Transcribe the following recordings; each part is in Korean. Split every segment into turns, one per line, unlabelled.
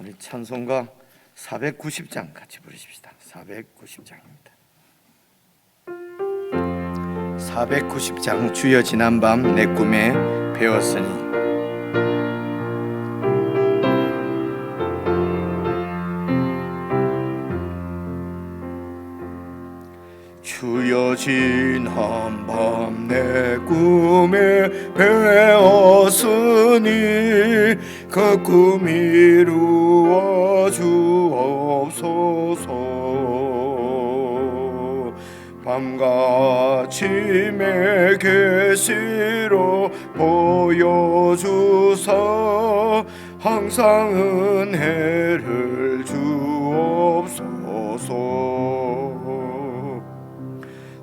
우리 찬송가 490장 같이 부르십시다. 490장입니다. 490장 주여 지난밤 내 꿈에 배웠으니. 주여 지난밤 내 꿈에 배웠으니 그 꿈 이루어 주옵소서. 밤같이 내 계시로 보여주사 항상 은혜를 주옵소서.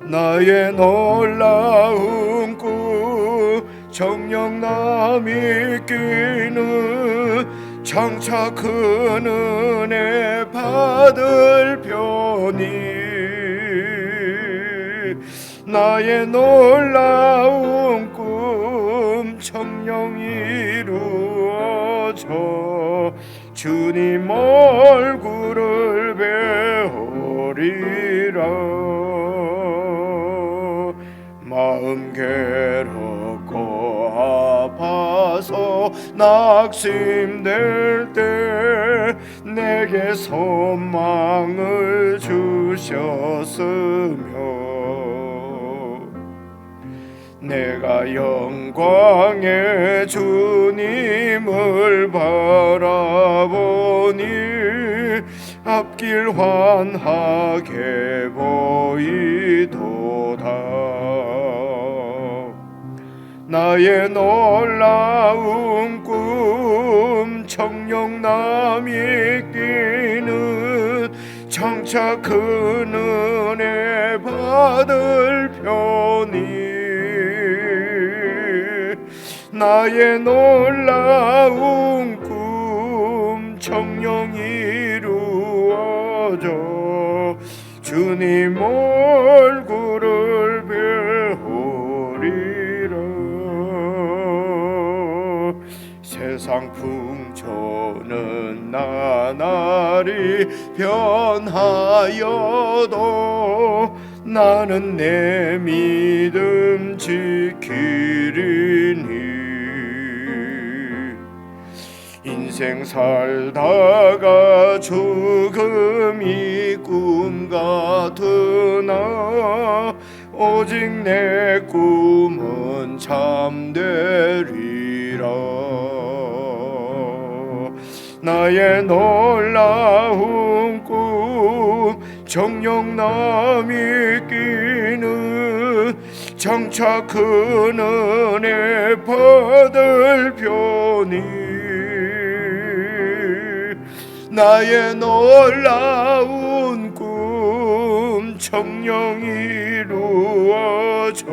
나의 놀라운 꿈 정녕 남이 끼는 장차 큰 은혜 받을 편이. 나의 놀라운 꿈 정녕 이루어져 주님 얼굴을 배우리라. 마음 괴롭고 아파서 낙심될 때 내게 소망을 주셨으며 내가 영광의 주님을 바라보니 앞길 환하게 보이도다. 나의 놀라운 꿈 정녕 남이 끼는 장차 큰 은혜 받을 편이. 나의 놀라운 꿈 정녕 이루어져 주님 얼굴을 배우리라. 세상 풍조는 나날이 변하여도 나는 내 믿음 지키리니. 인생 살다가 죽음이 꿈 같으나 오직 내 꿈은 참되리라. 나의 놀라운 꿈 정녕 남이 끼는 장차 큰 은혜 받을 편이. 나의 놀라운 꿈 정녕 이루어져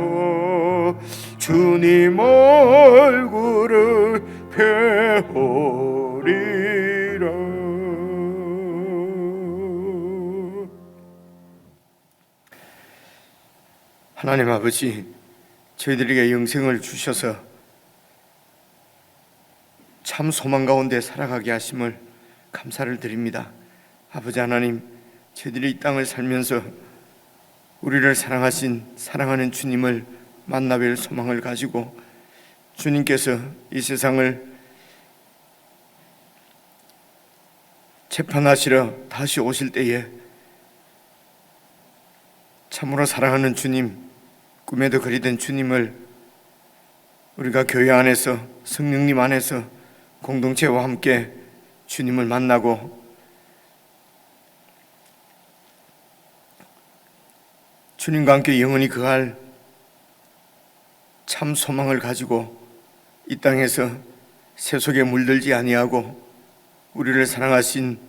주님 얼굴을 배우리라. 하나님 아버지, 저희들에게 영생을 주셔서 참 소망 가운데 살아가게 하심을 감사를 드립니다. 아버지 하나님, 저희들이 이 땅을 살면서 우리를 사랑하신 사랑하는 주님을 만나 뵐 소망을 가지고 주님께서 이 세상을 재판하시러 다시 오실 때에 참으로 사랑하는 주님, 꿈에도 그리던 주님을 우리가 교회 안에서 성령님 안에서 공동체와 함께 주님을 만나고 주님과 함께 영원히 거할 참 소망을 가지고 이 땅에서 세속에 물들지 아니하고 우리를 사랑하신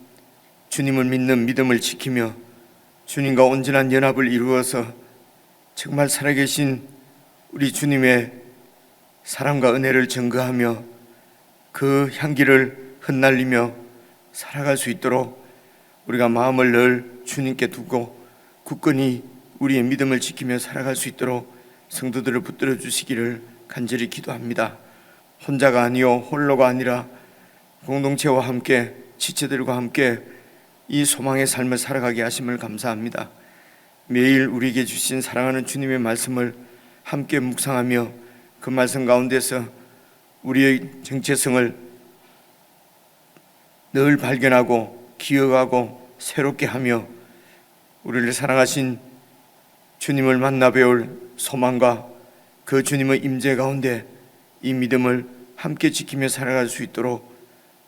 주님을 믿는 믿음을 지키며 주님과 온전한 연합을 이루어서 정말 살아계신 우리 주님의 사랑과 은혜를 증거하며 그 향기를 흩날리며 살아갈 수 있도록 우리가 마음을 늘 주님께 두고 굳건히 우리의 믿음을 지키며 살아갈 수 있도록 성도들을 붙들어 주시기를 간절히 기도합니다. 혼자가 아니요 홀로가 아니라 공동체와 함께 지체들과 함께 이 소망의 삶을 살아가게 하심을 감사합니다. 매일 우리에게 주신 사랑하는 주님의 말씀을 함께 묵상하며 그 말씀 가운데서 우리의 정체성을 늘 발견하고 기억하고 새롭게 하며 우리를 사랑하신 주님을 만나 배울 소망과 그 주님의 임재 가운데 이 믿음을 함께 지키며 살아갈 수 있도록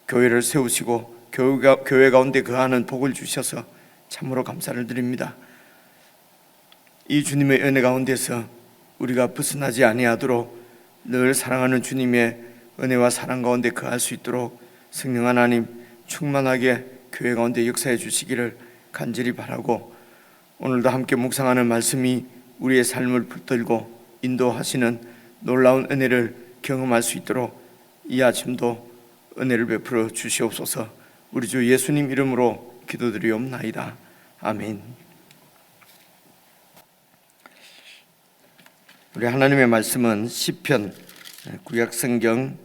교회를 세우시고 교회 가운데 거하는 복을 주셔서 참으로 감사를 드립니다. 이 주님의 은혜 가운데서 우리가 벗어나지 아니하도록 늘 사랑하는 주님의 은혜와 사랑 가운데 거할 수 있도록 성령 하나님 충만하게 교회 가운데 역사해 주시기를 간절히 바라고, 오늘도 함께 묵상하는 말씀이 우리의 삶을 붙들고 인도하시는 놀라운 은혜를 경험할 수 있도록 이 아침도 은혜를 베풀어 주시옵소서. 우리 주 예수님 이름으로 기도드리옵나이다. 아멘. 우리 하나님의 말씀은 시편 구약성경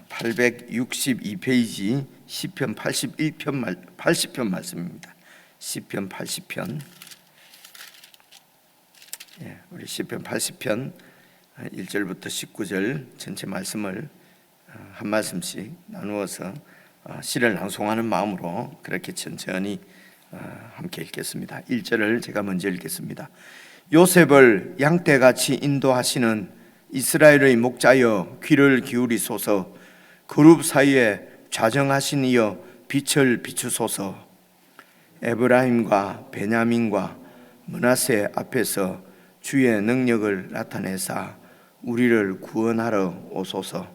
862페이지 시편 80편 말씀입니다. 시편 80편. 우리 시편 80편 1절부터 19절 전체 말씀을 한 말씀씩 나누어서 시를 낭송하는 마음으로 그렇게 천천히 함께 읽겠습니다. 1절을 제가 먼저 읽겠습니다. 요셉을 양떼같이 인도하시는 이스라엘의 목자여 귀를 기울이소서. 그룹 사이에 좌정하신 이여 빛을 비추소서. 에브라임과 베냐민과 므낫세 앞에서 주의 능력을 나타내사 우리를 구원하러 오소서.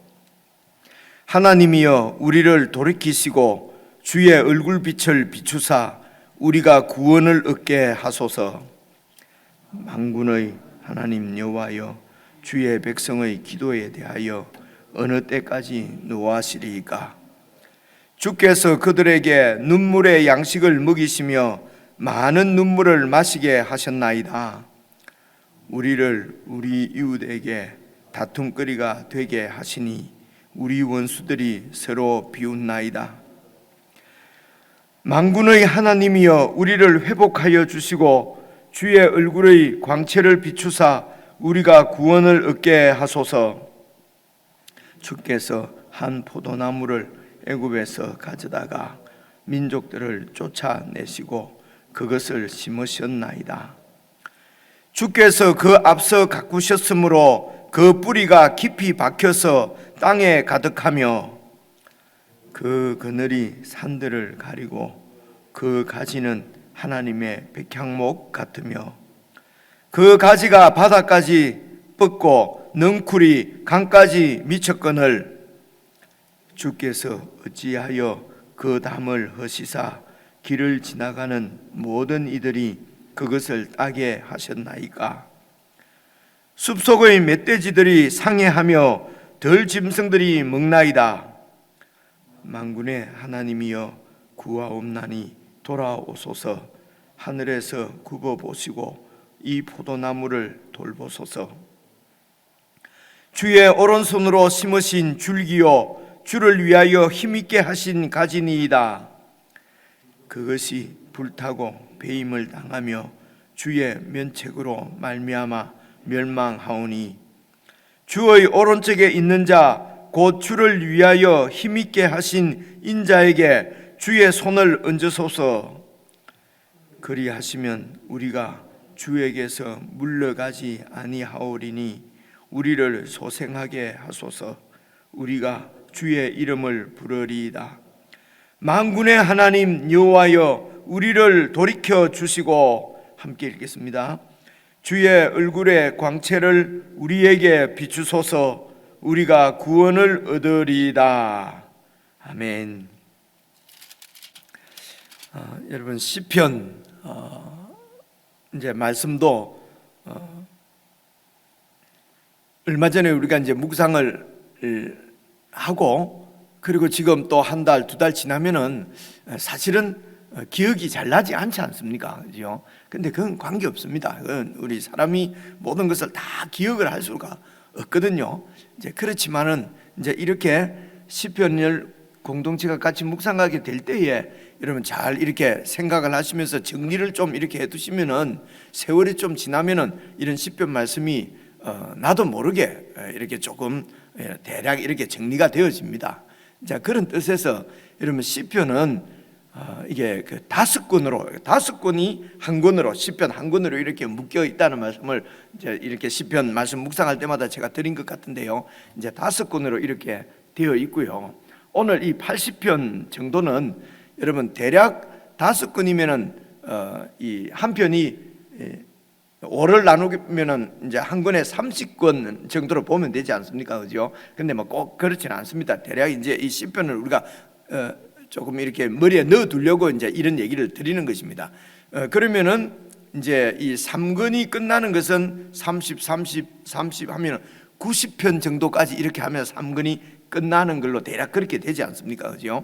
하나님이여 우리를 돌이키시고 주의 얼굴빛을 비추사 우리가 구원을 얻게 하소서. 만군의 하나님 여호와여 주의 백성의 기도에 대하여 어느 때까지 노하시리이까. 주께서 그들에게 눈물의 양식을 먹이시며 많은 눈물을 마시게 하셨나이다. 우리를 우리 이웃에게 다툼거리가 되게 하시니 우리 원수들이 서로 비웃나이다. 만군의 하나님이여 우리를 회복하여 주시고 주의 얼굴의 광채를 비추사 우리가 구원을 얻게 하소서. 주께서 한 포도나무를 애굽에서 가져다가 민족들을 쫓아내시고 그것을 심으셨나이다. 주께서 그 앞서 가꾸셨으므로 그 뿌리가 깊이 박혀서 땅에 가득하며 그 그늘이 산들을 가리고 그 가지는 하나님의 백향목 같으며 그 가지가 바다까지 뻗고 넝쿨이 강까지 미쳤거늘 주께서 어찌하여 그 담을 허시사 길을 지나가는 모든 이들이 그것을 따게 하셨나이까. 숲속의 멧돼지들이 상해하며 들짐승들이 먹나이다. 만군의 하나님이여 구하옵나니 돌아오소서. 하늘에서 굽어보시고 이 포도나무를 돌보소서. 주의 오른손으로 심으신 줄기요 주를 위하여 힘있게 하신 가지니이다. 그것이 불타고 배임을 당하며 주의 면책으로 말미암아 멸망하오니 주의 오른쪽에 있는 자 곧 주를 위하여 힘있게 하신 인자에게 주의 손을 얹으소서. 그리하시면 우리가 주에게서 물러가지 아니하오리니 우리를 소생하게 하소서. 우리가 주의 이름을 부르리이다. 만군의 하나님 여호와여 우리를 돌이켜 주시고, 함께 읽겠습니다. 주의 얼굴의 광채를 우리에게 비추소서. 우리가 구원을 얻으리이다. 아멘. 여러분 시편 이제 말씀도 얼마 전에 우리가 이제 묵상을 하고 그리고 지금 또 한 달, 두 달 지나면은 사실은 기억이 잘 나지 않지 않습니까? 그죠? 근데 그건 관계 없습니다. 그건 우리 사람이 모든 것을 다 기억을 할 수가 없거든요. 이제 그렇지만은 이제 이렇게 시편을 공동체가 같이 묵상하게 될 때에 여러분 잘 이렇게 생각을 하시면서 정리를 좀 이렇게 해두시면은 세월이 좀 지나면은 이런 시편 말씀이 나도 모르게 이렇게 조금 대략 이렇게 정리가 되어집니다. 자, 그런 뜻에서 여러분 시편은 이게 그 5권이 한 권으로 시편 한 권으로 이렇게 묶여 있다는 말씀을 이제 이렇게 시편 말씀 묵상할 때마다 제가 드린 것 같은데요. 이제 5권으로 이렇게 되어 있고요. 오늘 이 80편 정도는 여러분 대략 5권이면은 이 한 편이 5를 나누면은 이제 한 권에 30권 정도로 보면 되지 않습니까? 그죠? 근데 뭐 꼭 그렇지는 않습니다. 대략 이제 이 시편을 우리가 조금 이렇게 머리에 넣어 두려고 이제 이런 얘기를 드리는 것입니다. 그러면은 이제 이 3권이 끝나는 것은 30 하면 90편 정도까지 이렇게 하면 3권이 끝나는 걸로 대략 그렇게 되지 않습니까? 그죠?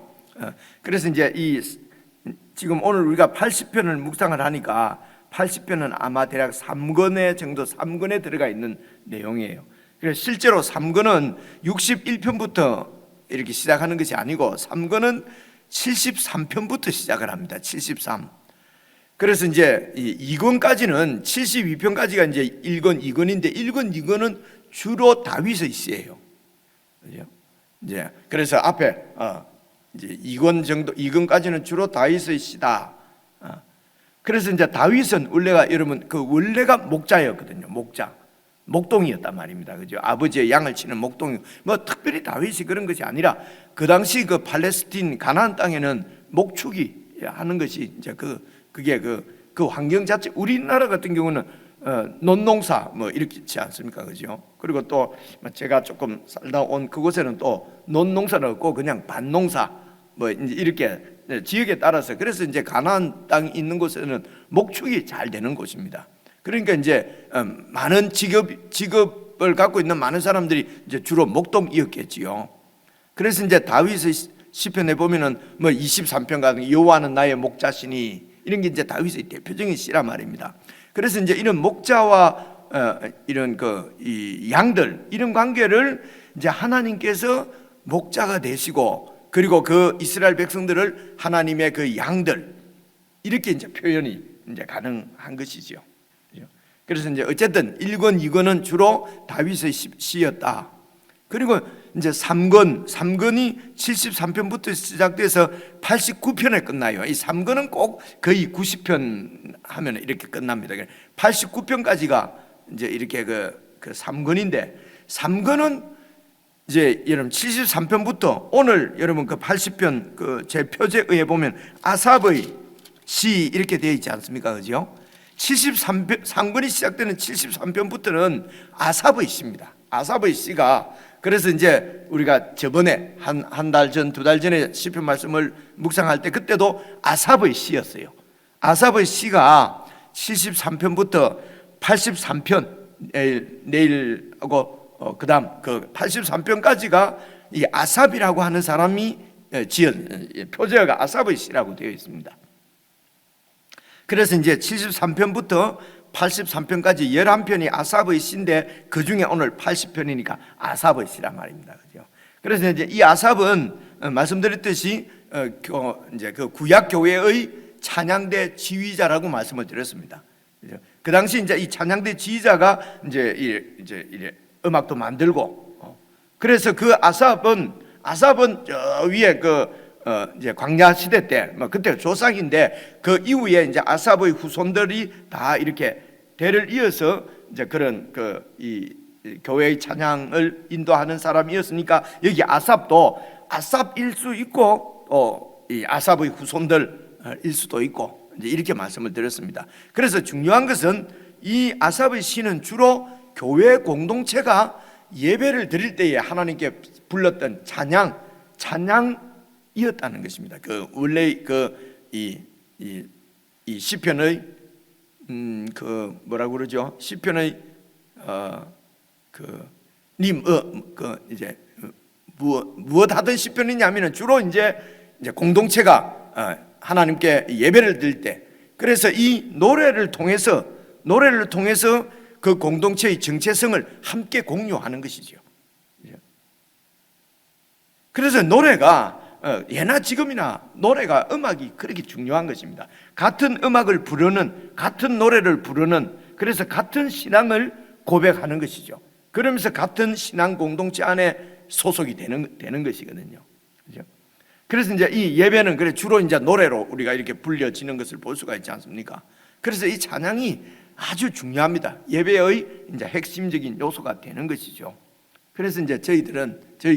그래서 이제 이 지금 오늘 우리가 80편을 묵상을 하니까 80편은 아마 대략 3권에 정도 3권에 들어가 있는 내용이에요. 그래서 실제로 3권은 61편부터 이렇게 시작하는 것이 아니고 3권은 73편부터 시작을 합니다. 73. 그래서 이제 2권까지는 72편까지가 이제 1권, 2권인데 1권, 2권은 주로 다윗의 시예요. 그죠? 이제 그래서 앞에 이제 2권 정도 2권까지는 주로 다윗의 시다. 그래서 이제 다윗은 원래가 여러분 그 원래가 목자였거든요. 목동이었단 말입니다. 그죠? 아버지의 양을 치는 목동이 뭐 특별히 다윗이 그런 것이 아니라 그 당시 그 팔레스틴 가나안 땅에는 목축이 하는 것이 이제 그게 그 환경 자체 우리나라 같은 경우는 논농사 뭐 이렇게 있지 않습니까? 그죠? 그리고 또 제가 조금 살다 온 그곳에는 또 논농사는 없고 그냥 밭농사 뭐 이제 이렇게 지역에 따라서 그래서 이제 가나안 땅이 있는 곳에는 목축이 잘 되는 곳입니다. 그러니까 이제 많은 직업을 갖고 있는 많은 사람들이 이제 주로 목동이었겠지요. 그래서 이제 다윗의 시편에 보면은 뭐 23편 같은 여호와는 나의 목자시니 이런 게 이제 다윗의 대표적인 시란 말입니다. 그래서 이제 이런 목자와 이런 이 양들 이런 관계를 이제 하나님께서 목자가 되시고 그리고 그 이스라엘 백성들을 하나님의 그 양들 이렇게 이제 표현이 이제 가능한 것이죠. 그래서 이제 어쨌든 1권, 2권은 주로 다윗의 시였다. 그리고 이제 3권이 73편부터 시작돼서 89편에 끝나요. 이 3권은 꼭 거의 90편 하면 이렇게 끝납니다. 89편까지가 이제 이렇게 그 3권인데 3권은 이제 여러분 73편부터 오늘 여러분 그 80편 그 제 표제에 의해 보면 아삽의 시 이렇게 되어 있지 않습니까? 그죠? 3권이 시작되는 73편부터는 아삽의 시입니다. 아삽의 시가 그래서 이제 우리가 저번에 한 달 전, 2달 전에 시편 말씀을 묵상할 때 그때도 아삽의 시였어요. 아삽의 시가 73편부터 83편 내일하고 그다음 그 83편까지가 이 아삽이라고 하는 사람이 지은 표제어가 아삽의 시라고 되어 있습니다. 그래서 이제 73편부터 83편까지 11편이 아삽의 시인데 그 중에 오늘 80편이니까 아삽의 시란 말입니다. 그죠? 그래서 이제 이 아삽은 말씀드렸듯이 이제 그 구약 교회의 찬양대 지휘자라고 말씀을 드렸습니다. 그죠? 그 당시 이제 이 찬양대 지휘자가 이제 음악도 만들고 그래서 그 아삽은 저 위에 이제 광야 시대 때, 뭐 그때 조상인데 그 이후에 이제 아삽의 후손들이 다 이렇게 대를 이어서 이제 그런 이 교회의 찬양을 인도하는 사람이었으니까 여기 아삽도 아삽일 수 있고 또 이 아삽의 후손들일 수도 있고 이제 이렇게 말씀을 드렸습니다. 그래서 중요한 것은 이 아삽의 시는 주로 교회 공동체가 예배를 드릴 때에 하나님께 불렀던 찬양이었다는 것입니다. 그 원래 이 시편의 뭐라고 그러죠? 시편의 이제 무엇 하던 시편이냐면은 주로 이제 공동체가 하나님께 예배를 드릴 때 그래서 이 노래를 통해서 그 공동체의 정체성을 함께 공유하는 것이죠. 그래서 노래가 예나 지금이나 노래가 음악이 그렇게 중요한 것입니다. 같은 음악을 부르는, 같은 노래를 부르는, 그래서 같은 신앙을 고백하는 것이죠. 그러면서 같은 신앙 공동체 안에 소속이 되는 것이거든요. 그죠? 그래서 이제 이 예배는 그래 주로 이제 노래로 우리가 이렇게 불려지는 것을 볼 수가 있지 않습니까? 그래서 이 찬양이 아주 중요합니다. 예배의 이제 핵심적인 요소가 되는 것이죠. 그래서 이제 저희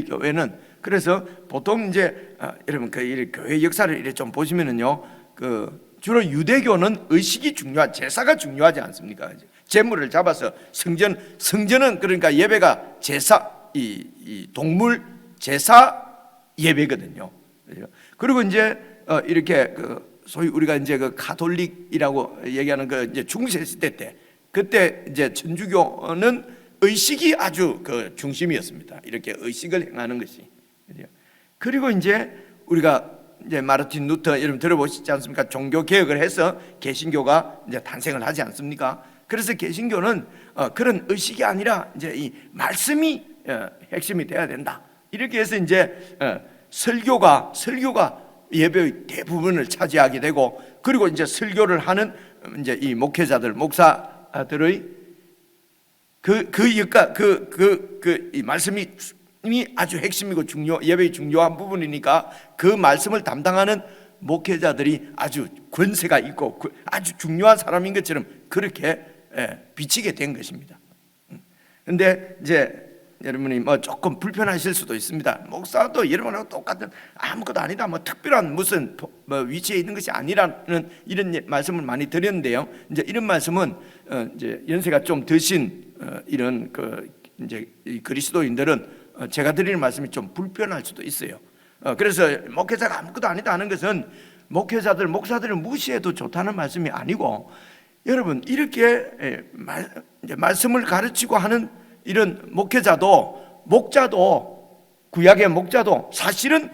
교회는 그래서 보통 이제 여러분 그 교회 역사를 이렇게 좀 보시면은요, 주로 유대교는 의식이 제사가 중요하지 않습니까? 제물을 잡아서 성전은 그러니까 예배가 제사, 이 동물 제사 예배거든요. 그리고 이제 이렇게 소위 우리가 이제 가톨릭이라고 얘기하는 이제 중세 시대 그때 이제 천주교는 의식이 아주 중심이었습니다. 이렇게 의식을 행하는 것이. 그리고 이제 우리가 이제 마르틴 루터 여러분 들어보시지 않습니까? 종교 개혁을 해서 개신교가 이제 탄생을 하지 않습니까? 그래서 개신교는 그런 의식이 아니라 이제 이 말씀이 핵심이 돼야 된다. 이렇게 해서 이제 설교가 예배의 대부분을 차지하게 되고, 그리고 이제 설교를 하는 이제 이 목회자들, 목사들의 이 말씀이 아주 핵심이고 예배의 중요한 부분이니까 그 말씀을 담당하는 목회자들이 아주 권세가 있고 아주 중요한 사람인 것처럼 그렇게 비치게 된 것입니다. 그런데 이제 여러분이 조금 불편하실 수도 있습니다. 목사도 여러분하고 똑같은 아무것도 아니다, 특별한 무슨 위치에 있는 것이 아니라는 이런 말씀을 많이 드렸는데요. 이제 이런 말씀은 이제 연세가 좀 드신 이런 이제 그리스도인들은 제가 드리는 말씀이 좀 불편할 수도 있어요. 그래서 목회자가 아무것도 아니다 하는 것은 목사들을 무시해도 좋다는 말씀이 아니고, 여러분 이렇게 말씀을 가르치고 하는 이런 목자도 구약의 목자도 사실은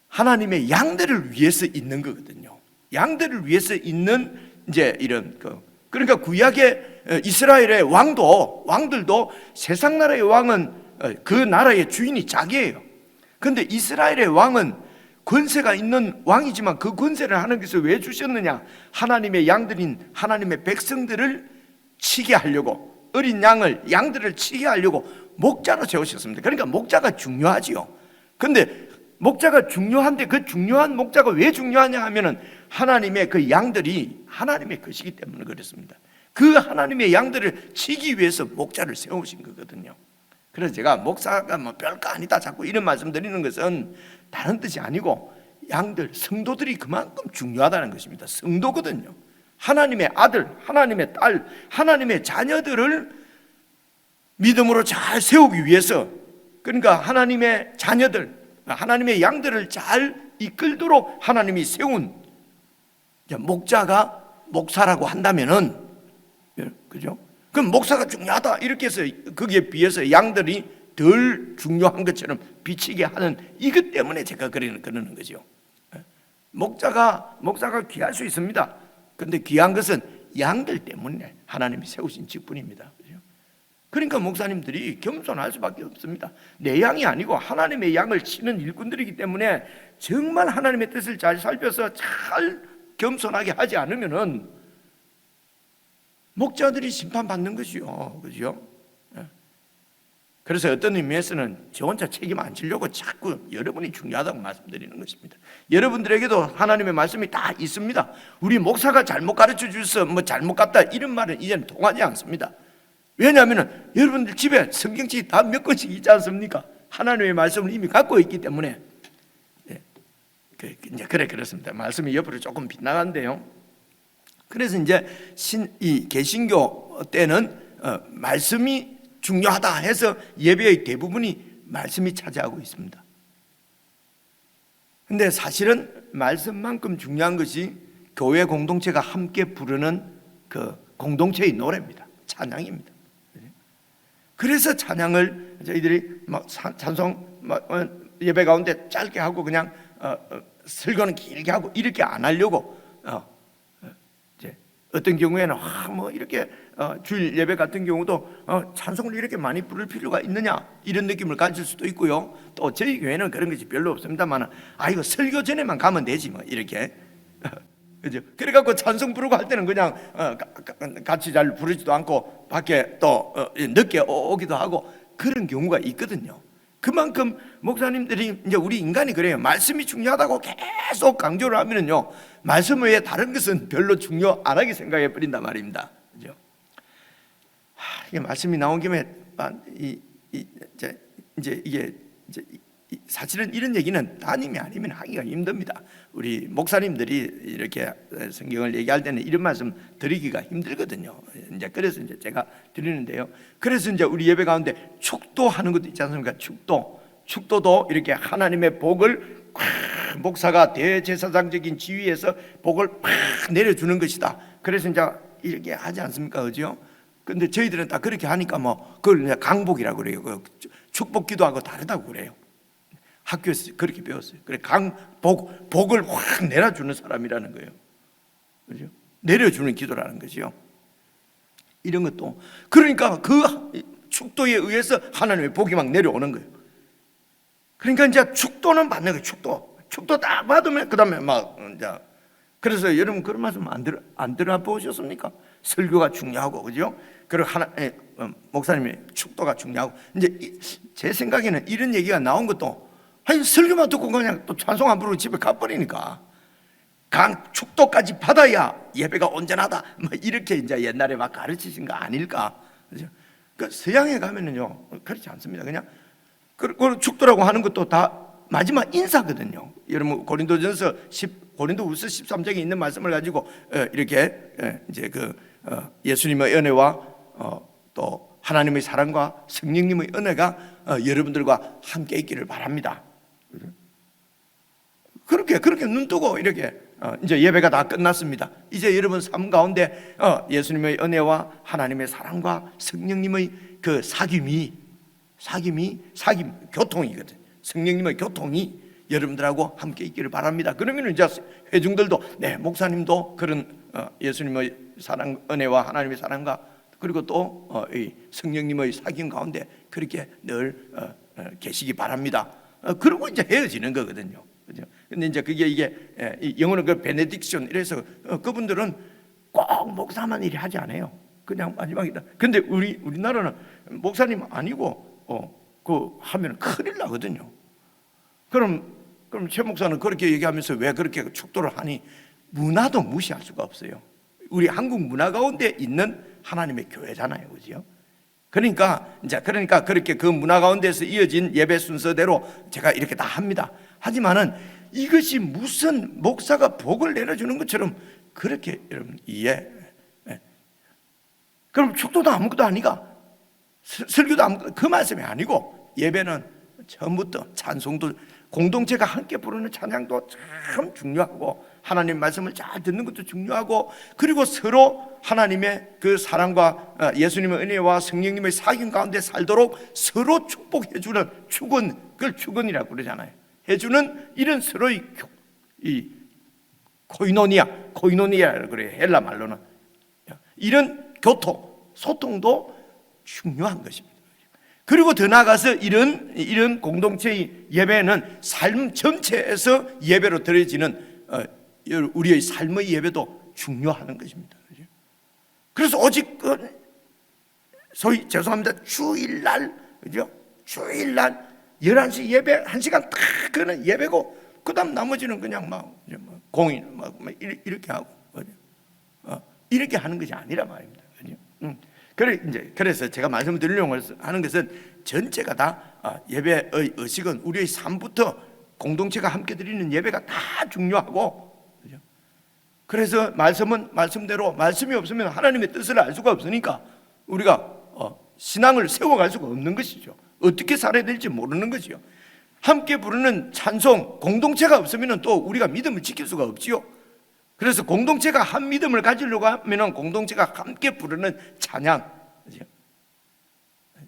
하나님의 양들을 위해서 있는 거거든요. 양들을 위해서 있는 이제 이런 그러니까 구약의 이스라엘의 왕들도 세상 나라의 왕은 그 나라의 주인이 자기예요. 그런데 이스라엘의 왕은 권세가 있는 왕이지만 그 권세를 하나님께서 왜 주셨느냐? 하나님의 양들인 하나님의 백성들을 치게 하려고, 어린 양들을 치게 하려고 목자로 세우셨습니다. 그러니까 목자가 중요하지요. 근데 목자가 중요한데 그 중요한 목자가 왜 중요하냐 하면은 하나님의 그 양들이 하나님의 것이기 때문에 그렇습니다. 그 하나님의 양들을 치기 위해서 목자를 세우신 거거든요. 그래서 제가 목사가 별거 아니다 자꾸 이런 말씀 드리는 것은 다른 뜻이 아니고 성도들이 그만큼 중요하다는 것입니다. 성도거든요. 하나님의 아들, 하나님의 딸, 하나님의 자녀들을 믿음으로 잘 세우기 위해서, 그러니까 하나님의 자녀들, 하나님의 양들을 잘 이끌도록 하나님이 세운 목자가 목사라고 한다면은, 그죠? 그럼 목사가 중요하다 이렇게 해서 거기에 비해서 양들이 덜 중요한 것처럼 비치게 하는 이것 때문에 제가 그러는 거죠. 목사가 귀할 수 있습니다. 그런데 귀한 것은 양들 때문에 하나님이 세우신 직분입니다. 그러니까 목사님들이 겸손할 수밖에 없습니다. 내 양이 아니고 하나님의 양을 치는 일꾼들이기 때문에 정말 하나님의 뜻을 잘 살펴서 잘 겸손하게 하지 않으면은 목자들이 심판받는 것이요. 그죠? 그래서 어떤 의미에서는 저 혼자 책임 안 지려고 자꾸 여러분이 중요하다고 말씀드리는 것입니다. 여러분들에게도 하나님의 말씀이 다 있습니다. 우리 목사가 잘못 가르쳐 주셔서 잘못 갔다 이런 말은 이제는 통하지 않습니다. 왜냐하면 여러분들 집에 성경책이 다 몇 권씩 있지 않습니까? 하나님의 말씀을 이미 갖고 있기 때문에. 그렇습니다. 말씀이 옆으로 조금 빗나간데요. 그래서 이제 이 개신교 때는 말씀이 중요하다 해서 예배의 대부분이 말씀이 차지하고 있습니다. 근데 사실은 말씀만큼 중요한 것이 교회 공동체가 함께 부르는 그 공동체의 노래입니다. 찬양입니다. 그래서 찬양을 저희들이 찬송 예배 가운데 짧게 하고 그냥 설교는 길게 하고 이렇게 안 하려고 이제 어떤 경우에는 뭐 이렇게 주일 예배 같은 경우도 찬송을 이렇게 많이 부를 필요가 있느냐 이런 느낌을 가질 수도 있고요. 또 저희 교회는 그런 것이 별로 없습니다만 이거 설교 전에만 가면 되지 뭐 이렇게 그죠? 그래갖고 찬송 부르고 할 때는 그냥 같이 잘 부르지도 않고 밖에 또 늦게 오기도 하고 그런 경우가 있거든요. 그만큼 목사님들이 이제 우리 인간이 그래요. 말씀이 중요하다고 계속 강조를 하면은요, 말씀 외에 다른 것은 별로 중요 안 하게 생각해 버린단 말입니다. 그죠? 이게 말씀이 나온 김에 이제 이게 사실은 이런 얘기는 따님이 아니면 하기가 힘듭니다. 우리 목사님들이 이렇게 성경을 얘기할 때는 이런 말씀 드리기가 힘들거든요. 이제 그래서 이제 제가 드리는데요. 그래서 이제 우리 예배 가운데 축도하는 것도 있지 않습니까? 축도도 이렇게 하나님의 복을 목사가 대제사장적인 지위에서 복을 팍 내려주는 것이다. 그래서 이제 이렇게 하지 않습니까? 그죠? 근데 저희들은 딱 그렇게 하니까 뭐 그걸 강복이라고 그래요. 그 축복기도하고 다르다고 그래요. 학교에서 그렇게 배웠어요. 그래 복을 확 내려주는 사람이라는 거예요. 그죠? 내려주는 기도라는 거죠. 이런 것도 그러니까 그 축도에 의해서 하나님의 복이 막 내려오는 거예요. 그러니까 이제 축도는 받는 거예요. 축도 딱 받으면 그다음에 막 이제 그래서 여러분 그런 말씀 안 들어보셨습니까? 설교가 중요하고 그죠? 그리고 목사님의 축도가 중요하고 이제 제 생각에는 이런 얘기가 나온 것도 설교만 듣고 그냥 또 찬송 안 부르고 집에 가버리니까 축도까지 받아야 예배가 온전하다 뭐 이렇게 이제 옛날에 막 가르치신 거 아닐까? 그죠? 그 서양에 가면은요 그렇지 않습니다. 그냥 그 축도라고 하는 것도 다 마지막 인사거든요. 여러분 고린도후서 13장에 있는 말씀을 가지고 이렇게 이제 예수님의 은혜와 또 하나님의 사랑과 성령님의 은혜가 여러분들과 함께 있기를 바랍니다. 그렇게 눈 뜨고 이렇게 이제 예배가 다 끝났습니다. 이제 여러분 삶 가운데 예수님의 은혜와 하나님의 사랑과 성령님의 그 사귐 교통이거든. 성령님의 교통이 여러분들하고 함께 있기를 바랍니다. 그러면 이제 회중들도 목사님도 그런 예수님의 사랑, 은혜와 하나님의 사랑과 그리고 또 성령님의 사귐 가운데 그렇게 늘 계시기 바랍니다. 그러고 이제 헤어지는 거거든요. 그죠? 근데 이제 이게 영어는 그 베네딕션 이래서 그분들은 꼭 목사만 일이 하지 않아요. 그냥 마지막이다. 근데 우리나라는 목사님 아니고 그 하면 큰일 나거든요. 그럼 최 목사는 그렇게 얘기하면서 왜 그렇게 축도를 하니? 문화도 무시할 수가 없어요. 우리 한국 문화 가운데 있는 하나님의 교회잖아요, 그죠? 그러니까 그렇게 그 문화 가운데서 이어진 예배 순서대로 제가 이렇게 다 합니다. 하지만은 이것이 무슨 목사가 복을 내려주는 것처럼 그렇게 여러분 그럼 축도도 아무것도 아니가? 설교도 아무것도 그 말씀이 아니고 예배는 처음부터 찬송도 공동체가 함께 부르는 찬양도 참 중요하고 하나님 말씀을 잘 듣는 것도 중요하고 그리고 서로 하나님의 그 사랑과 예수님의 은혜와 성령님의 사귐 가운데 살도록 서로 축복해주는 그걸 축원이라고 그러잖아요. 해주는 이런 서로의 이 코이노니아라고 그래요. 헬라 말로는 이런 소통도 중요한 것입니다. 그리고 더 나아가서 이런 공동체의 예배는 삶 전체에서 예배로 드려지는 우리의 삶의 예배도 중요한 것입니다. 그래서 오직 소위 죄송합니다. 주일날 그죠? 주일날 11시 예배 1시간 딱 그는 예배고 그다음 나머지는 그냥 공인 이렇게 하고 이렇게 하는 것이 아니라 말입니다. 그래서 제가 말씀을 드리려고 하는 것은 전체가 다 예배의 의식은 우리의 삶부터 공동체가 함께 드리는 예배가 다 중요하고 그래서 말씀은 말씀대로 말씀이 없으면 하나님의 뜻을 알 수가 없으니까 우리가 신앙을 세워갈 수가 없는 것이죠. 어떻게 살아야 될지 모르는 것이요. 함께 부르는 찬송 공동체가 없으면 또 우리가 믿음을 지킬 수가 없지요. 그래서 공동체가 한 믿음을 가지려고 하면 공동체가 함께 부르는 찬양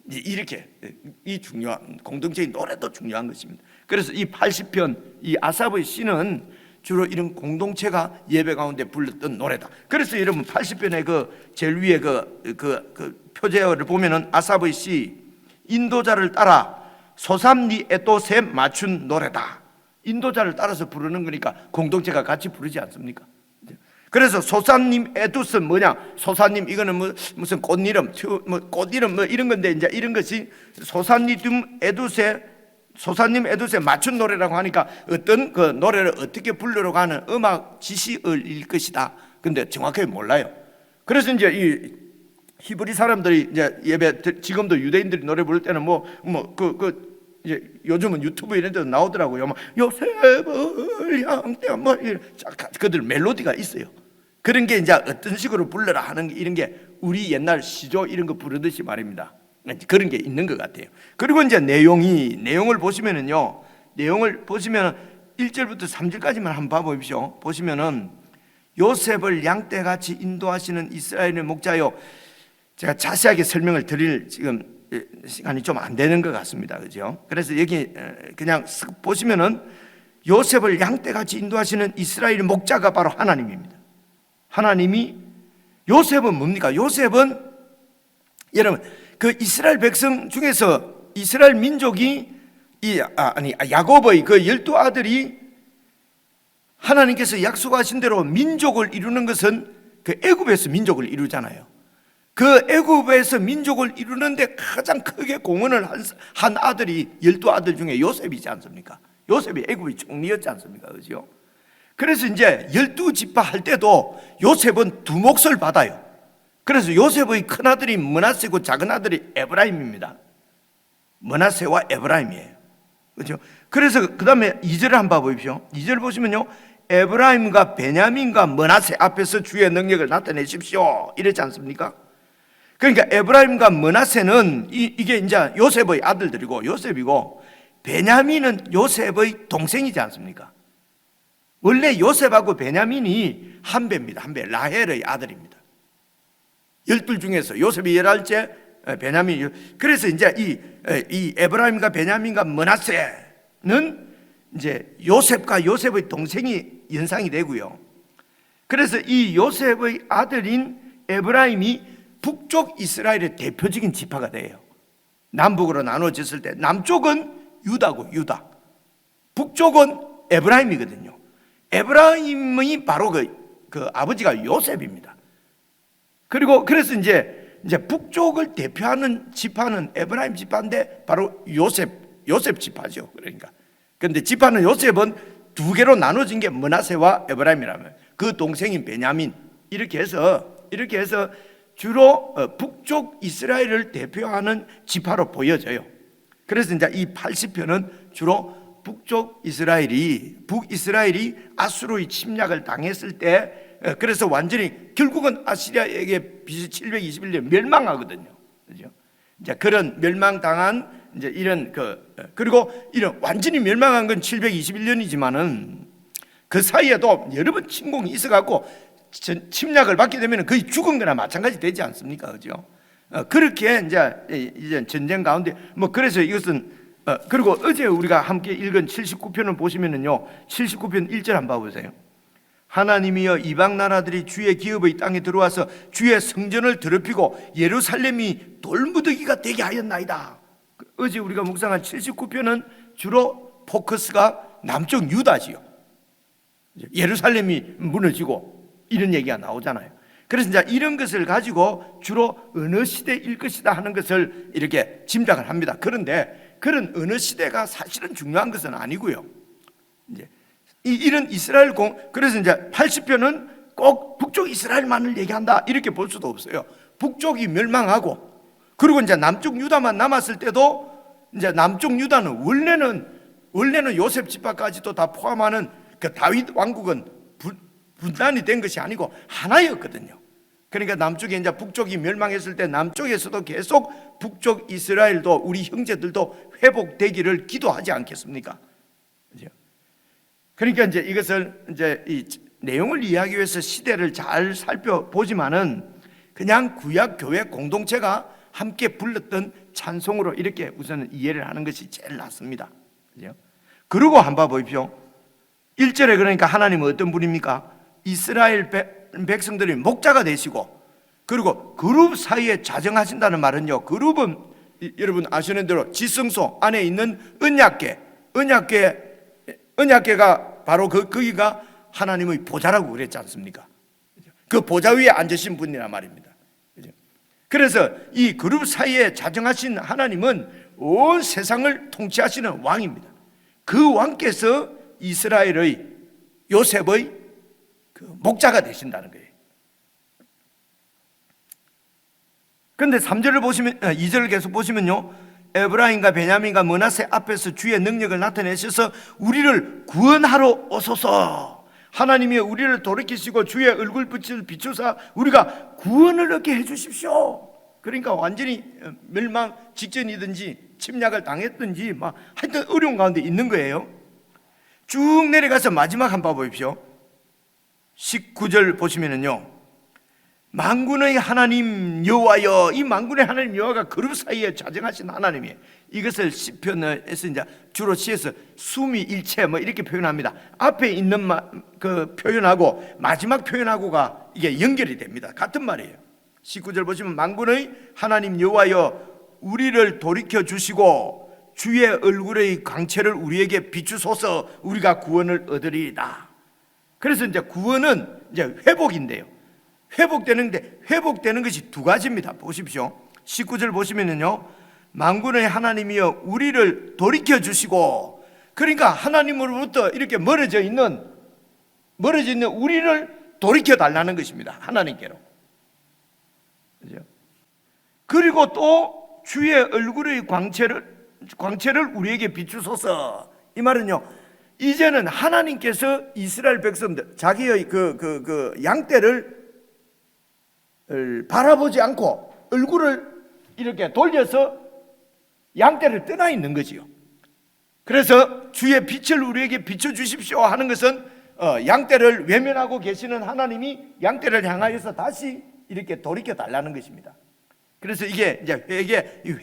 이렇게 이 중요한 공동체의 노래도 중요한 것입니다. 그래서 이 80편 이 아삽의 시는
주로 이런 공동체가 예배 가운데 불렀던 노래다. 그래서 여러분 80편의 그 제일 위에 그 표제어를 보면은 아삽의 시 인도자를 따라 소삼리 에토세 맞춘 노래다. 인도자를 따라서 부르는 거니까 공동체가 같이 부르지 않습니까? 그래서 소사님 에두스 뭐냐? 소사님 이거는 무슨 꽃 이름, 꽃 이름 이런 건데 이제 이런 것이 소사님 에두스에 맞춘 노래라고 하니까 어떤 그 노래를 어떻게 부르려고 하는 음악 지시일 것이다. 근데 정확하게 몰라요. 그래서 이제 이 히브리 사람들이 이제 예배 지금도 유대인들이 노래 부를 때는 이제 요즘은 유튜브 이런 데도 나오더라고요. 요셉을 향대 그들 멜로디가 있어요. 그런 게 이제 어떤 식으로 불러라 하는 이런 게 우리 옛날 시조 이런 거 부르듯이 말입니다. 그런 게 있는 것 같아요. 그리고 이제 내용을 보시면은요. 내용을 보시면은 1절부터 3절까지만 한번 봐보십시오. 보시면은 요셉을 양떼같이 인도하시는 이스라엘의 목자요. 제가 자세하게 설명을 드릴 지금 시간이 좀 안 되는 것 같습니다. 그죠? 그래서 여기 그냥 보시면은 요셉을 양떼같이 인도하시는 이스라엘의 목자가 바로 하나님입니다. 하나님이 요셉은 뭡니까? 요셉은 여러분 그 이스라엘 백성 중에서 이스라엘 민족이 야곱의 그 12아들이 하나님께서 약속하신 대로 민족을 이루는 것은 그 애굽에서 민족을 이루잖아요. 그 애굽에서 민족을 이루는데 가장 크게 공헌을 한 아들이 12아들 중에 요셉이지 않습니까? 요셉이 애굽의 총리였지 않습니까? 그죠? 그래서 이제 12지파 할 때도 요셉은 두 몫을 받아요. 그래서 요셉의 큰아들이 므낫세고 작은아들이 에브라임입니다. 므낫세와 에브라임이에요. 그렇죠? 그래서 그 다음에 2절을 한번 봐보십시오. 2절 보시면요, 에브라임과 베냐민과 므낫세 앞에서 주의 능력을 나타내십시오 이랬지 않습니까? 그러니까 에브라임과 므낫세는 이게 이제 요셉의 아들들이고 요셉이고, 베냐민은 요셉의 동생이지 않습니까? 원래 요셉하고 베냐민이 한 배입니다. 한 배. 라헬의 아들입니다. 12 중에서 요셉이 11째, 베냐민이. 그래서 이제 이 에브라임과 베냐민과 므낫세는 이제 요셉과 요셉의 동생이 연상이 되고요. 그래서 이 요셉의 아들인 에브라임이 북쪽 이스라엘의 대표적인 지파가 돼요. 남북으로 나눠졌을 때 남쪽은 유다고 유다, 북쪽은 에브라임이거든요. 에브라임이 바로 그 아버지가 요셉입니다. 그리고 그래서 이제 북쪽을 대표하는 지파는 에브라임 지파인데 바로 요셉 지파죠. 그러니까 그런데 지파는 요셉은 두 개로 나눠진 게 므낫세와 에브라임이라면 그 동생인 베냐민 이렇게 해서 주로 북쪽 이스라엘을 대표하는 지파로 보여져요. 그래서 이제 이 80편은 주로 북이스라엘이 아수르의 침략을 당했을 때, 그래서 완전히 결국은 아시리아에게 BC 721년 멸망하거든요. 그죠? 이제 그런 멸망당한 이제 이런 그리고 이런 완전히 멸망한 건 721년이지만은 그 사이에도 여러 번 침공이 있어갖고 침략을 받게 되면 거의 죽은 거나 마찬가지 되지 않습니까? 그죠? 그렇게 이제 전쟁 가운데 그래서 이것은 그리고 어제 우리가 함께 읽은 79편을 보시면은요, 79편 1절 한번 봐보세요. 하나님이여 이방 나라들이 주의 기업의 땅에 들어와서 주의 성전을 더럽히고 예루살렘이 돌무더기가 되게 하였나이다. 어제 우리가 묵상한 79편은 주로 포커스가 남쪽 유다지요. 예루살렘이 무너지고 이런 얘기가 나오잖아요. 그래서 이제 이런 것을 가지고 주로 어느 시대일 것이다 하는 것을 이렇게 짐작을 합니다. 그런데 그런 어느 시대가 사실은 중요한 것은 아니고요. 이제 이런 이스라엘 그래서 이제 80편은 꼭 북쪽 이스라엘만을 얘기한다 이렇게 볼 수도 없어요. 북쪽이 멸망하고 그리고 이제 남쪽 유다만 남았을 때도 이제 남쪽 유다는 원래는 요셉 지파까지도 다 포함하는 그 다윗 왕국은 분단이 된 것이 아니고 하나였거든요. 그러니까 남쪽에 이제 북쪽이 멸망했을 때 남쪽에서도 계속 북쪽 이스라엘도 우리 형제들도 회복되기를 기도하지 않겠습니까? 그죠? 그러니까 이제 이것을 이제 이 내용을 이해하기 위해서 시대를 잘 살펴보지만은 그냥 구약 교회 공동체가 함께 불렀던 찬송으로 이렇게 우선 이해를 하는 것이 제일 낫습니다. 그죠? 그리고 한번 보십시오. 1절에 그러니까 하나님은 어떤 분입니까? 이스라엘 백성들이 목자가 되시고, 그리고 그룹 사이에 자정하신다는 말은요, 그룹은 여러분 아시는 대로 지성소 안에 있는 언약궤가 바로 거기가 하나님의 보좌라고 그랬지 않습니까? 그 보좌 위에 앉으신 분이란 말입니다. 그래서 이 그룹 사이에 자정하신 하나님은 온 세상을 통치하시는 왕입니다. 그 왕께서 이스라엘의 요셉의 그 목자가 되신다는 거예요. 그런데 3절을 보시면, 2절을 계속 보시면요, 에브라임과 베냐민과 므낫세 앞에서 주의 능력을 나타내셔서 우리를 구원하러 오소서. 하나님이 우리를 돌이키시고 주의 얼굴빛을 비추사 우리가 구원을 얻게 해주십시오. 그러니까 완전히 멸망 직전이든지 침략을 당했든지 막 하여튼 어려운 가운데 있는 거예요. 쭉 내려가서 마지막 한번 봐보십시오. 19절 보시면은요, 만군의 하나님 여호와여. 이 만군의 하나님 여호와가 그룹 사이에 자정하신 하나님이에요. 이것을 시편에서 이제 주로 시에서 숨이 일체 뭐 이렇게 표현합니다. 앞에 있는 그 표현하고 마지막 표현하고가 이게 연결이 됩니다. 같은 말이에요. 19절 보시면 만군의 하나님 여호와여 우리를 돌이켜 주시고 주의 얼굴의 광채를 우리에게 비추소서. 우리가 구원을 얻으리이다. 그래서 이제 구원은 이제 회복인데요, 회복되는 것이 두 가지입니다. 보십시오. 19절 보시면은요, 만군의 하나님이여 우리를 돌이켜 주시고, 그러니까 하나님으로부터 이렇게 멀어져 있는 우리를 돌이켜 달라는 것입니다. 하나님께로. 그죠? 그리고 또 주의 얼굴의 광채를 우리에게 비추소서. 이 말은요, 이제는 하나님께서 이스라엘 백성들 자기의 그 양떼를 바라보지 않고 얼굴을 이렇게 돌려서 양떼를 떠나 있는 거지요. 그래서 주의 빛을 우리에게 비춰주십시오 하는 것은 양떼를 외면하고 계시는 하나님이 양떼를 향하여서 다시 이렇게 돌이켜 달라는 것입니다. 그래서 이게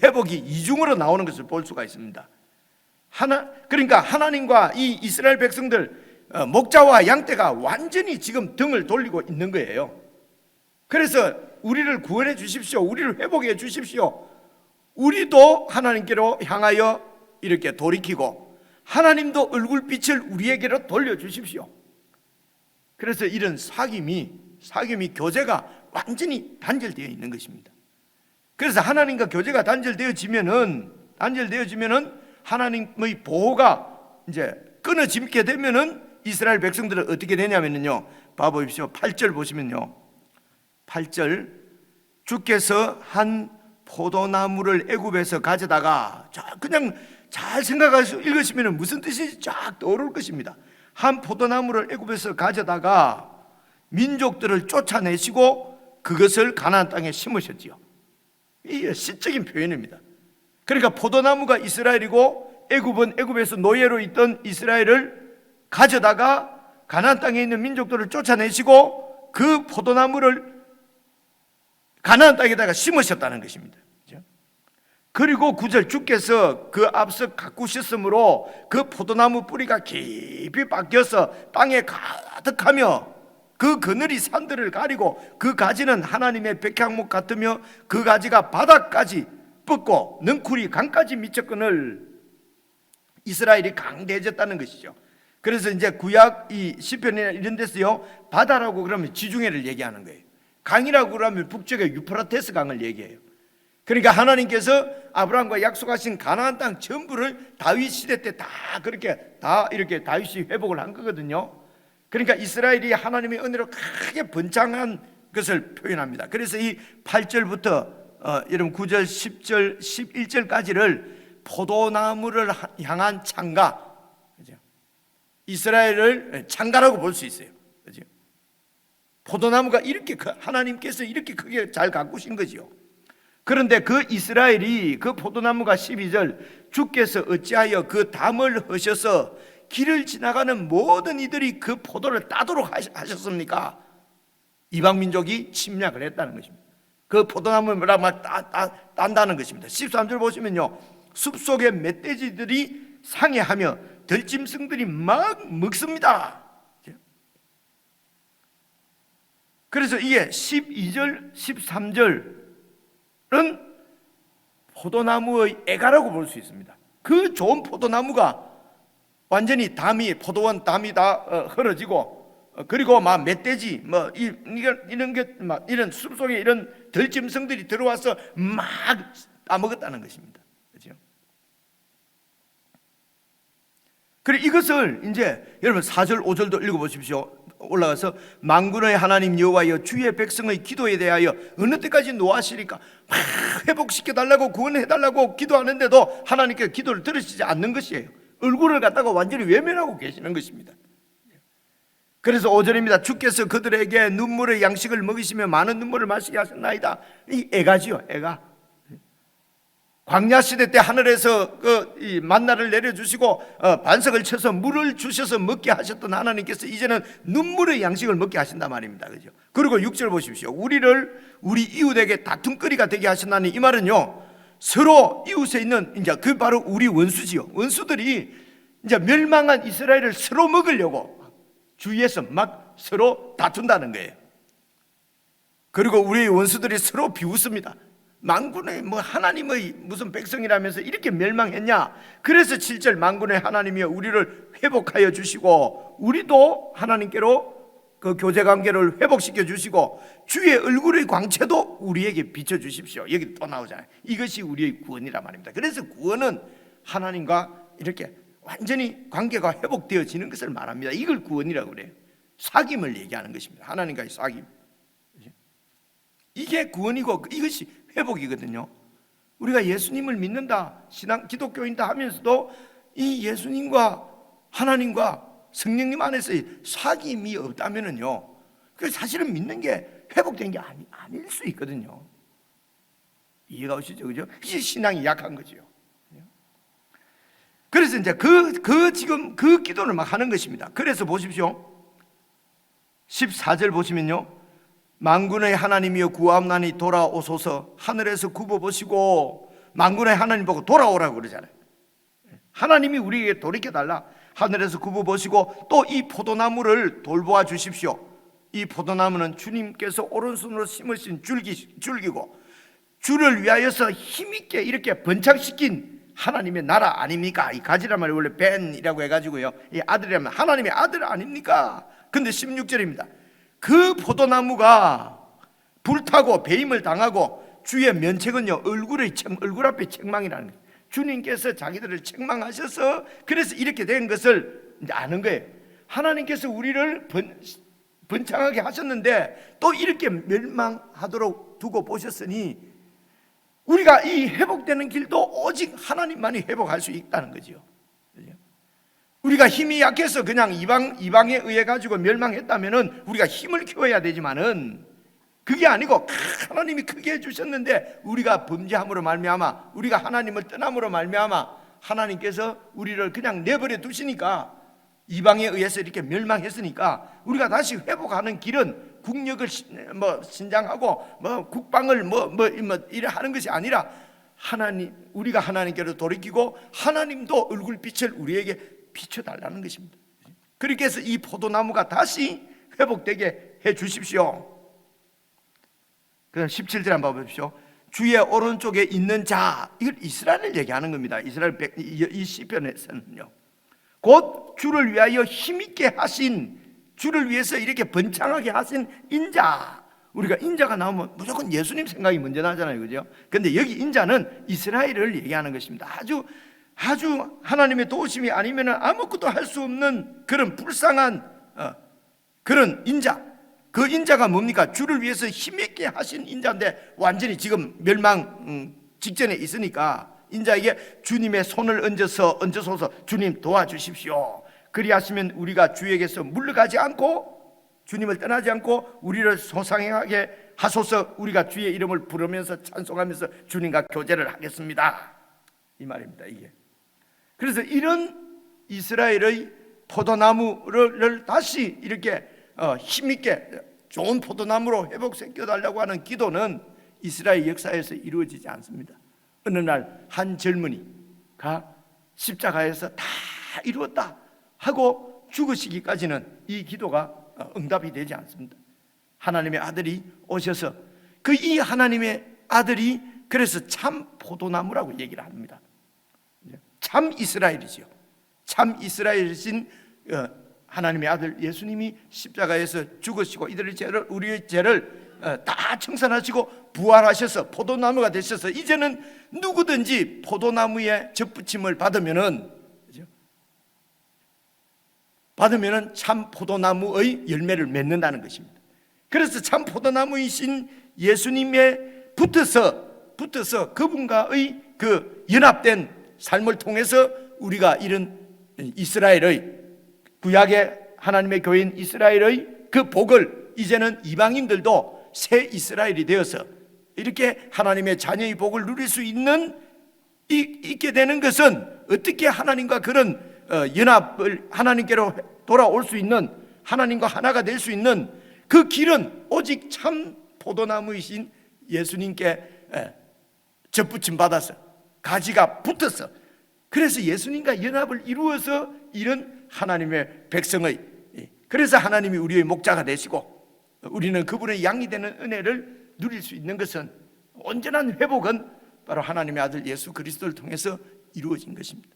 회복이 이중으로 나오는 것을 볼 수가 있습니다. 그러니까 하나님과 이 이스라엘 백성들 목자와 양떼가 완전히 지금 등을 돌리고 있는 거예요. 그래서 우리를 구원해 주십시오. 우리를 회복해 주십시오. 우리도 하나님께로 향하여 이렇게 돌이키고 하나님도 얼굴빛을 우리에게로 돌려주십시오. 그래서 이런 사귐이 교제가 완전히 단절되어 있는 것입니다. 그래서 하나님과 교제가 단절되어지면은 하나님의 보호가 이제 끊어지게 되면은 이스라엘 백성들은 어떻게 되냐면요, 봐보십시오. 8절 보시면요, 8절 주께서 한 포도나무를 애굽에서 가져다가, 그냥 잘 생각해서 읽으시면 무슨 뜻인지 쫙 떠오를 것입니다. 한 포도나무를 애굽에서 가져다가 민족들을 쫓아내시고 그것을 가나안 땅에 심으셨지요. 이게 시적인 표현입니다. 그러니까 포도나무가 이스라엘이고 애굽은 애굽에서 노예로 있던 이스라엘을 가져다가 가나안 땅에 있는 민족들을 쫓아내시고 그 포도나무를 가나안 땅에다가 심으셨다는 것입니다. 그리고 9절 주께서 그 앞서 가꾸셨으므로 그 포도나무 뿌리가 깊이 박혀서 땅에 가득하며 그 그늘이 산들을 가리고 그 가지는 하나님의 백향목 같으며 그 가지가 바닥까지 뻗고 능쿨이 강까지 미쳤거늘. 이스라엘이 강대해졌다는 것이죠. 그래서 이제 구약 이 시편이나 이런 데서요, 바다라고 그러면 지중해를 얘기하는 거예요. 강이라고 그러면 북쪽의 유프라테스 강을 얘기해요. 그러니까 하나님께서 아브라함과 약속하신 가나안 땅 전부를 다윗 시대 때 다 이렇게 다윗이 회복을 한 거거든요. 그러니까 이스라엘이 하나님의 은혜로 크게 번창한 것을 표현합니다. 그래서 이 8절부터 여러분 9절, 10절, 11절까지를 포도나무를 향한 창가, 이스라엘을 창가라고 볼 수 있어요. 포도나무가 이렇게 하나님께서 이렇게 크게 잘 가꾸신 거지요. 그런데 그 이스라엘이 그 포도나무가 12절 주께서 어찌하여 그 담을 하셔서 길을 지나가는 모든 이들이 그 포도를 따도록 하셨습니까? 이방 민족이 침략을 했다는 것입니다. 그 포도나무를 막 딴다는 것입니다. 13절 보시면요, 숲속의 멧돼지들이 상해하며 들짐승들이 막 먹습니다. 그래서 이게 12절, 13절은 포도나무의 애가라고 볼 수 있습니다. 그 좋은 포도나무가 완전히 포도원 담이 다 헐어지고, 그리고 막 멧돼지 이런 게 막 이런 숲속에 이런 들짐승들이 들어와서 막 따먹었다는 것입니다. 그렇죠? 그리고 이것을 이제 여러분 4절 5절도 읽어보십시오. 올라가서 만군의 하나님 여호와여 주의 백성의 기도에 대하여 어느 때까지 노하시리까? 막 회복시켜 달라고 구원해 달라고 기도하는데도 하나님께 기도를 들으시지 않는 것이에요. 얼굴을 갖다가 완전히 외면하고 계시는 것입니다. 그래서 5절입니다. 주께서 그들에게 눈물의 양식을 먹이시며 많은 눈물을 마시게 하셨나이다. 이 애가지요, 애가. 광야 시대 때 하늘에서 이 만나를 내려주시고 반석을 쳐서 물을 주셔서 먹게 하셨던 하나님께서 이제는 눈물의 양식을 먹게 하신단 말입니다. 그죠? 그리고 6절 보십시오. 우리 이웃에게 다툼거리가 되게 하신다니, 이 말은요, 서로 이웃에 있는 이제 그 바로 우리 원수지요. 원수들이 이제 멸망한 이스라엘을 서로 먹으려고 주위에서 막 서로 다툰다는 거예요. 그리고 우리 원수들이 서로 비웃습니다. 만군의 하나님의 무슨 백성이라면서 이렇게 멸망했냐? 그래서 7절 만군의 하나님이여 우리를 회복하여 주시고 우리도 하나님께로 그 교제 관계를 회복시켜 주시고 주의 얼굴의 광채도 우리에게 비춰 주십시오. 여기 또 나오잖아요. 이것이 우리의 구원이란 말입니다. 그래서 구원은 하나님과 이렇게 완전히 관계가 회복되어지는 것을 말합니다. 이걸 구원이라고 그래요. 사귐을 얘기하는 것입니다. 하나님과의 사귐. 이게 구원이고 이것이 회복이거든요. 우리가 예수님을 믿는다, 신앙 기독교인다 하면서도 이 예수님과 하나님과 성령님 안에서의 사귐이 없다면은요, 그 사실은 믿는 게 회복된 게 아닐 수 있거든요. 이해가 오시죠, 그죠? 이게 신앙이 약한 거죠. 그래서 이제 지금 그 기도를 막 하는 것입니다. 그래서 보십시오. 14절 보시면요. 만군의 하나님이여 구하옵나니 돌아오소서. 하늘에서 굽어보시고, 만군의 하나님 보고 돌아오라고 그러잖아요. 하나님이 우리에게 돌이켜달라. 하늘에서 굽어보시고 또 이 포도나무를 돌보아 주십시오. 이 포도나무는 주님께서 오른손으로 심으신 줄기고 주를 위하여서 힘있게 이렇게 번창시킨 하나님의 나라 아닙니까? 이 가지란 말이 원래 벤이라고 해가지고요, 이 아들이라면 하나님의 아들 아닙니까? 근데 16절입니다. 그 포도나무가 불타고 배임을 당하고 주의 면책은요 얼굴 앞에 책망이라는 거예요. 주님께서 자기들을 책망하셔서 그래서 이렇게 된 것을 이제 아는 거예요. 하나님께서 우리를 번창하게 하셨는데 또 이렇게 멸망하도록 두고 보셨으니 우리가 이 회복되는 길도 오직 하나님만이 회복할 수 있다는 거죠. 우리가 힘이 약해서 그냥 이방에 의해 가지고 멸망했다면은 우리가 힘을 키워야 되지만은 그게 아니고 하나님이 크게 해주셨는데 우리가 범죄함으로 말미암아, 우리가 하나님을 떠남으로 말미암아 하나님께서 우리를 그냥 내버려 두시니까, 이방에 의해서 이렇게 멸망했으니까 우리가 다시 회복하는 길은 국력을 신장하고 국방을 이래 하는 것이 아니라 우리가 하나님께로 돌이키고 하나님도 얼굴빛을 우리에게 비춰달라는 것입니다. 그렇게 해서 이 포도나무가 다시 회복되게 해 주십시오. 그럼 17절 한번 보십시오. 주의 오른쪽에 있는 자, 이걸 이스라엘을 얘기하는 겁니다. 이 시편에서는요, 곧 주를 위하여 힘있게 하신, 주를 위해서 이렇게 번창하게 하신 인자. 우리가 인자가 나오면 무조건 예수님 생각이 먼저 나잖아요, 그죠? 근데 여기 인자는 이스라엘을 얘기하는 것입니다. 아주 하나님의 도우심이 아니면 아무것도 할 수 없는 그런 불쌍한 그런 인자. 그 인자가 뭡니까? 주를 위해서 힘있게 하신 인자인데 완전히 지금 멸망 직전에 있으니까 인자에게 주님의 손을 얹어서서 주님 도와주십시오. 그리하시면 우리가 주에게서 물러가지 않고 주님을 떠나지 않고 우리를 소상하게 하소서. 우리가 주의 이름을 부르면서 찬송하면서 주님과 교제를 하겠습니다. 이 말입니다. 이게. 그래서 이런 이스라엘의 포도나무를 다시 이렇게 힘있게 좋은 포도나무로 회복시켜달라고 하는 기도는 이스라엘 역사에서 이루어지지 않습니다. 어느 날 한 젊은이가 십자가에서 다 이루었다 하고 죽으시기까지는 이 기도가 응답이 되지 않습니다. 하나님의 아들이 오셔서 이 하나님의 아들이 그래서 참 포도나무라고 얘기를 합니다. 참 이스라엘이지요. 참 이스라엘이신 하나님의 아들 예수님이 십자가에서 죽으시고 우리의 죄를 다 청산하시고 부활하셔서 포도나무가 되셔서 이제는 누구든지 포도나무에 접붙임을 받으면은 참 포도나무의 열매를 맺는다는 것입니다. 그래서 참 포도나무이신 예수님에 붙어서 그분과의 그 연합된 삶을 통해서 우리가 이런 이스라엘의 구약의 하나님의 교회인 이스라엘의 그 복을 이제는 이방인들도 새 이스라엘이 되어서 이렇게 하나님의 자녀의 복을 누릴 수 있게 되는 것은 어떻게 하나님과 그런 연합을 하나님께로 돌아올 수 있는, 하나님과 하나가 될 수 있는 그 길은 오직 참 포도나무이신 예수님께 접붙임 받아서 가지가 붙어서, 그래서 예수님과 연합을 이루어서 이런 하나님의 백성의, 그래서 하나님이 우리의 목자가 되시고 우리는 그분의 양이 되는 은혜를 누릴 수 있는 것은, 온전한 회복은 바로 하나님의 아들 예수 그리스도를 통해서 이루어진 것입니다.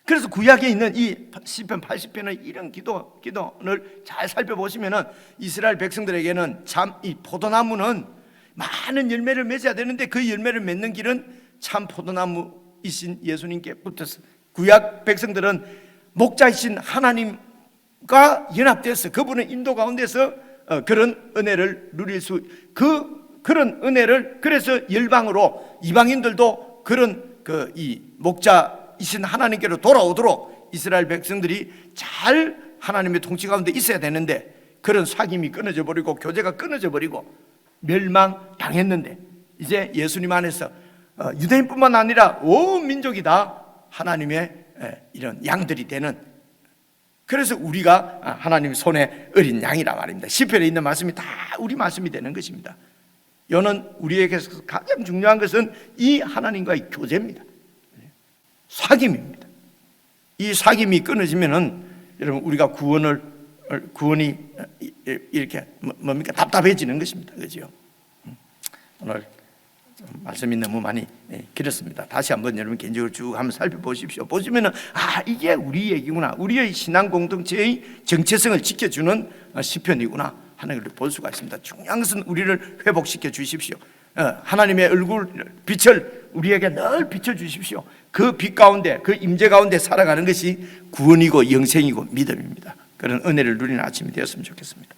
그래서 구약에 있는 이 시편 80편의 이런 기도를 잘 살펴보시면은 이스라엘 백성들에게는 참 이 포도나무는 많은 열매를 맺어야 되는데 그 열매를 맺는 길은 참 포도나무이신 예수님께 붙어서, 구약 백성들은 목자이신 하나님과 연합돼서 그분의 인도 가운데서 그런 은혜를 누릴 수, 그런 은혜를, 그래서 열방으로 이방인들도 그런 이 목자이신 하나님께로 돌아오도록 이스라엘 백성들이 잘 하나님의 통치 가운데 있어야 되는데, 그런 사귐이 끊어져 버리고 교제가 끊어져 버리고 멸망당했는데, 이제 예수님 안에서 유대인뿐만 아니라 온 민족이 다 하나님의 이런 양들이 되는, 그래서 우리가 하나님 손에 어린 양이라 말입니다. 시편에 있는 말씀이 다 우리 말씀이 되는 것입니다. 여는 우리에게서 가장 중요한 것은 이 하나님과의 교제입니다. 사귐입니다. 이 사귐이 끊어지면은 여러분 우리가 구원이 이렇게 뭡니까? 답답해지는 것입니다. 그렇죠? 오늘 말씀이 너무 많이 길었습니다. 다시 한번 여러분 개인적으로 쭉 한번 살펴보십시오. 보시면은 이게 우리 얘기구나, 우리의 신앙 공동체의 정체성을 지켜주는 시편이구나 하는 걸 볼 수가 있습니다. 중요한 것은 우리를 회복시켜 주십시오. 하나님의 얼굴 빛을 우리에게 늘 비춰 주십시오. 그 빛 가운데, 그 임재 가운데 살아가는 것이 구원이고 영생이고 믿음입니다. 그런 은혜를 누리는 아침이 되었으면 좋겠습니다.